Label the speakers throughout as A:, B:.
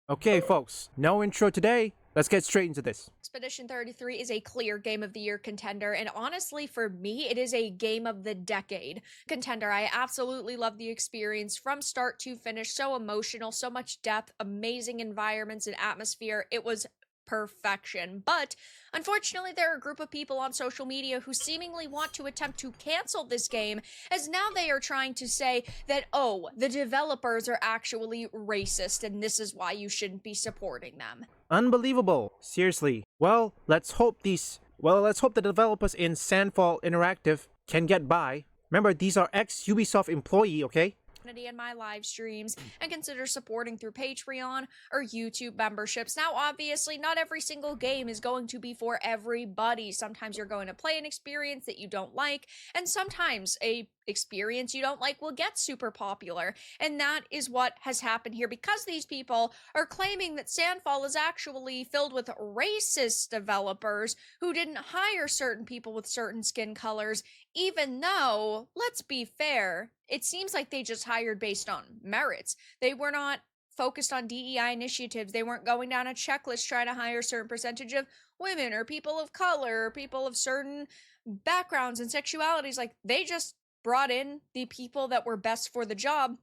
A: Okay, folks, no intro today. Let's get straight into this.
B: Expedition 33 is a clear Game of the Year contender, and honestly, for me, it is a Game of the Decade contender. I absolutely love the experience from start to finish. So emotional, so much depth, amazing environments and atmosphere. It was perfection. But unfortunately, there are a group of people on social media who seemingly want to attempt to cancel this game, as now they are trying to say that, oh, the developers are actually racist and this is why you shouldn't be supporting them.
A: Unbelievable. Seriously. Let's hope the developers in Sandfall Interactive can get by. Remember, these are ex-Ubisoft employee, okay?
B: In my live streams and consider supporting through Patreon or YouTube memberships. Now, obviously, not every single game is going to be for everybody. Sometimes you're going to play an experience that you don't like, and sometimes a experience you don't like will get super popular. And that is what has happened here, because these people are claiming that Sandfall is actually filled with racist developers who didn't hire certain people with certain skin colors, even though, let's be fair, it seems like they just hired based on merits. They were not focused on DEI initiatives. They weren't going down a checklist trying to hire a certain percentage of women or people of color or people of certain backgrounds and sexualities. Like, they just brought in the people that were best for the job.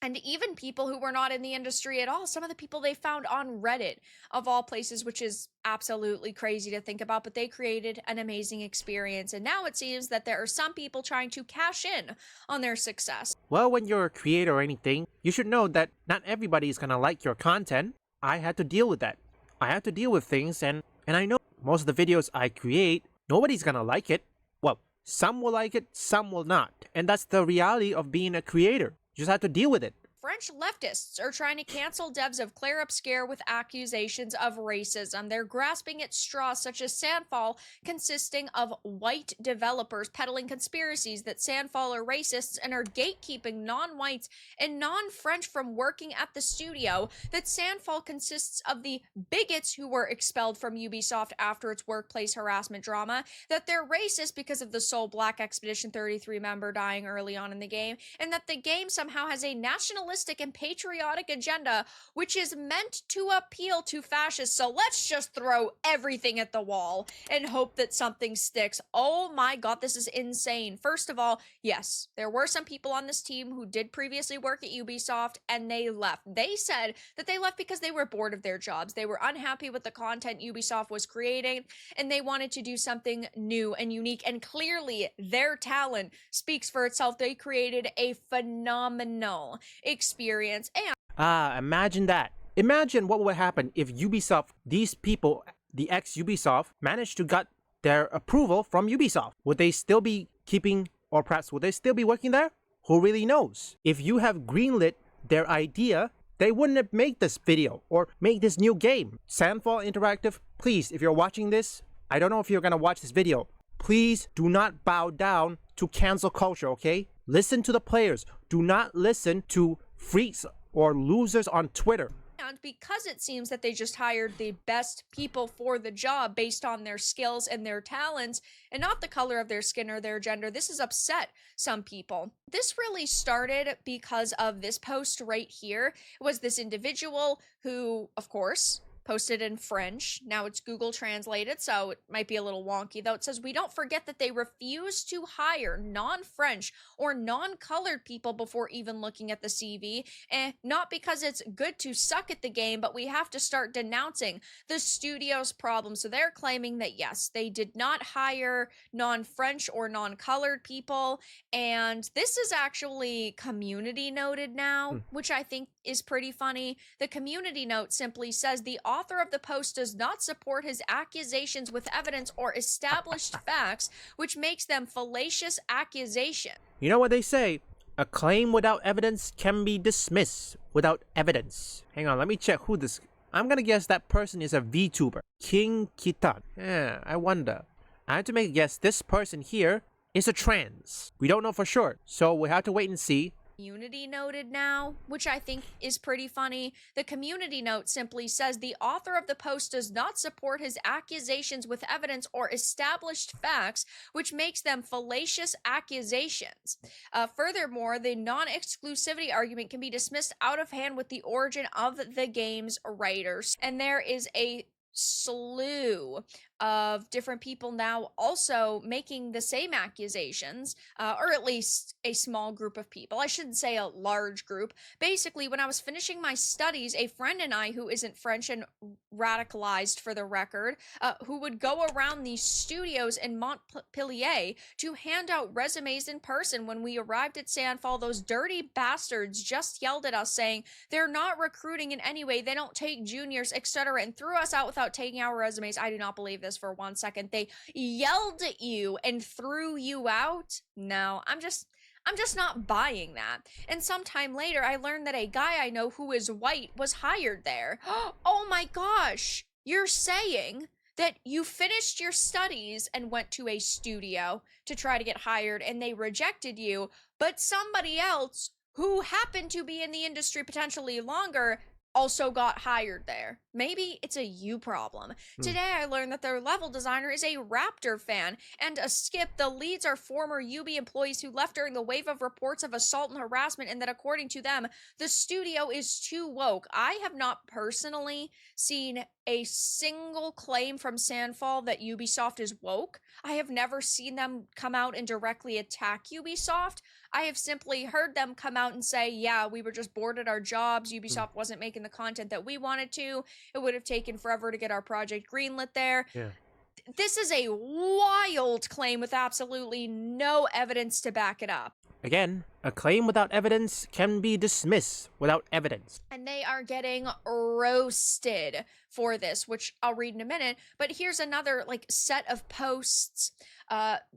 B: And even people who were not in the industry at all, some of the people they found on Reddit, of all places, which is absolutely crazy to think about, but they created an amazing experience. And now it seems that there are some people trying to cash in on their success.
A: Well, when you're a creator or anything, you should know that not everybody is gonna like your content. I had to deal with that. I had to deal with things, and I know most of the videos I create, nobody's gonna like it. Well, some will like it, some will not. And that's the reality of being a creator. You just have to deal with it.
B: French leftists are trying to cancel devs of Clair Obscur with accusations of racism. They're grasping at straws such as Sandfall, consisting of white developers peddling conspiracies that Sandfall are racists and are gatekeeping non-whites and non-French from working at the studio, that Sandfall consists of the bigots who were expelled from Ubisoft after its workplace harassment drama, that they're racist because of the sole Black Expedition 33 member dying early on in the game, and that the game somehow has a nationalistic and patriotic agenda which is meant to appeal to fascists. So let's just throw everything at the wall and hope that something sticks. Oh my god, this is insane. First of all, yes, there were some people on this team who did previously work at Ubisoft and they left. They said that they left because they were bored of their jobs. They were unhappy with the content Ubisoft was creating and they wanted to do something new and unique, and clearly their talent speaks for itself. They created a phenomenal experience. And
A: imagine that. Imagine what would happen if Ubisoft, these people, the ex-Ubisoft, managed to get their approval from Ubisoft. Would they still be keeping, or perhaps would they still be working there? Who really knows? If you have greenlit their idea, they wouldn't have made this video or make this new game. Sandfall Interactive, please, if you're watching this, I don't know if you're gonna watch this video, please do not bow down to cancel culture, okay? Listen to the players. Do not listen to freaks or losers on Twitter.
B: And because it seems that they just hired the best people for the job based on their skills and their talents and not the color of their skin or their gender, this has upset some people. This really started because of this post right here. It was this individual who, of course, posted in French. Now it's Google translated, so it might be a little wonky, though. It says, "We don't forget that they refuse to hire non-French or non-colored people before even looking at the CV. Not because it's good to suck at the game, but we have to start denouncing the studio's problem." So they're claiming that, yes, they did not hire non-French or non-colored people. And this is actually community noted now, which I think is pretty funny. The community note simply says, "The author of the post does not support his accusations with evidence or established facts, which makes them fallacious accusations."
A: You know what they say? A claim without evidence can be dismissed without evidence. Hang on, let me check who this... I'm gonna guess that person is a VTuber. King Kitan. I wonder. I have to make a guess. This person here is a trans. We don't know for sure, so we have to wait and see.
B: Community noted now, which I think is pretty funny. The community note simply says the author of the post does not support his accusations with evidence or established facts, which makes them fallacious accusations. Furthermore, the non-exclusivity argument can be dismissed out of hand with the origin of the game's writers. And there is a slew of different people now also making the same accusations, or at least a small group of people. I shouldn't say a large group. Basically, when I was finishing my studies, a friend and I, who isn't French and radicalized for the record, who would go around these studios in Montpellier to hand out resumes in person. When we arrived at Sandfall, those dirty bastards just yelled at us saying they're not recruiting in any way, they don't take juniors, etc., and threw us out without taking our resumes. I do not believe this for 1 second. They yelled at you and threw you out? No, I'm just not buying that. And sometime later, I learned that a guy I know who is white was hired there. Oh my gosh! You're saying that you finished your studies and went to a studio to try to get hired and they rejected you, but somebody else who happened to be in the industry potentially longer also got hired there. Maybe it's a you problem. Today I learned that their level designer is a Raptor fan, and a skip, the leads are former UB employees who left during the wave of reports of assault and harassment, and that according to them, the studio is too woke. I have not personally seen a single claim from Sandfall that Ubisoft is woke. I have never seen them come out and directly attack Ubisoft. I have simply heard them come out and say, yeah, we were just bored at our jobs. Ubisoft wasn't making the content that we wanted to. It would have taken forever to get our project greenlit there.
A: Yeah.
B: This is a wild claim with absolutely no evidence to back it up.
A: Again, a claim without evidence can be dismissed without evidence.
B: And they are getting roasted for this, which I'll read in a minute. But here's another set of posts.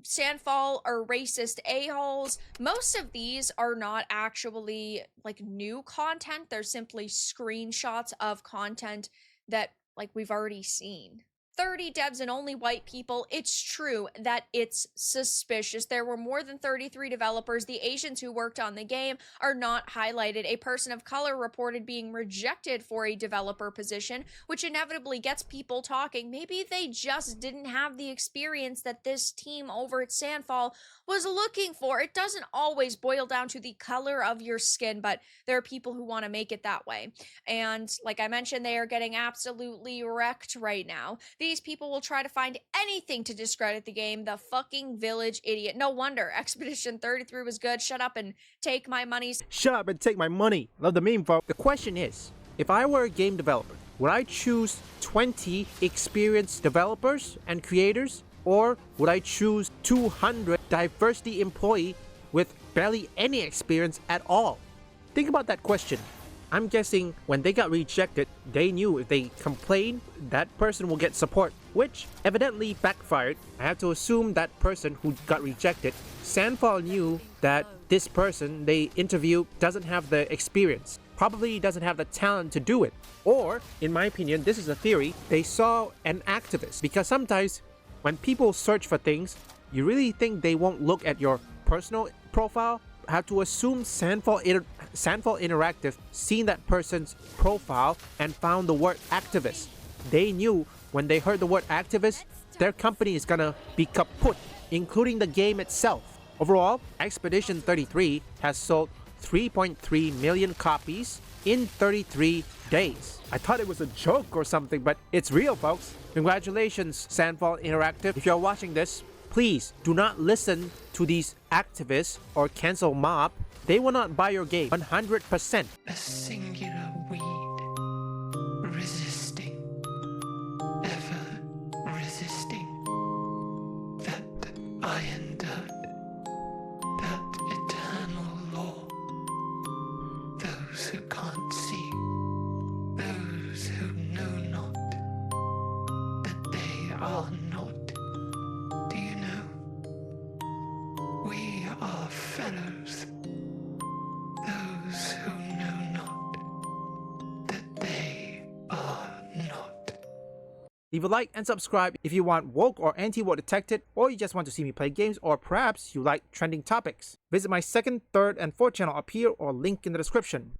B: Sandfall are racist a-holes. Most of these are not actually new content. They're simply screenshots of content that we've already seen. 30 devs and only white people. It's true that it's suspicious. There were more than 33 developers. The Asians who worked on the game are not highlighted. A person of color reported being rejected for a developer position, which inevitably gets people talking. Maybe they just didn't have the experience that this team over at Sandfall was looking for. It doesn't always boil down to the color of your skin, but there are people who want to make it that way. And like I mentioned, they are getting absolutely wrecked right now. These people will try to find anything to discredit the game. The fucking village idiot. No wonder Expedition 33 was good. Shut up and take my money.
A: Shut up and take my money. Love the meme, folks. The question is, if I were a game developer, would I choose 20 experienced developers and creators, or would I choose 200 diversity employee with barely any experience at all? Think about that question. I'm guessing when they got rejected, they knew if they complained, that person will get support, which evidently backfired. I have to assume that person who got rejected, Sandfall knew that this person they interviewed doesn't have the experience, probably doesn't have the talent to do it. Or, in my opinion, this is a theory, they saw an activist. Because sometimes when people search for things, you really think they won't look at your personal profile? I have to assume Sandfall Interactive seen that person's profile and found the word activist. They knew when they heard the word activist, their company is gonna be kaput, including the game itself. Overall, Expedition 33 has sold 3.3 million copies in 33 days. I thought it was a joke or something, but it's real, folks. Congratulations, Sandfall Interactive. If you're watching this, please do not listen to these activists or cancel mob. They will not buy your game 100%.
C: A singular weed, resisting, ever resisting, that iron dirt, that eternal law. Those who can't see, those who know not, that they are not. Do you know? We are fellows. Those who know not that they are not.
A: Leave a like and subscribe if you want woke or anti-woke detected, or you just want to see me play games, or perhaps you like trending topics. Visit my second, third, and fourth channel up here or link in the description.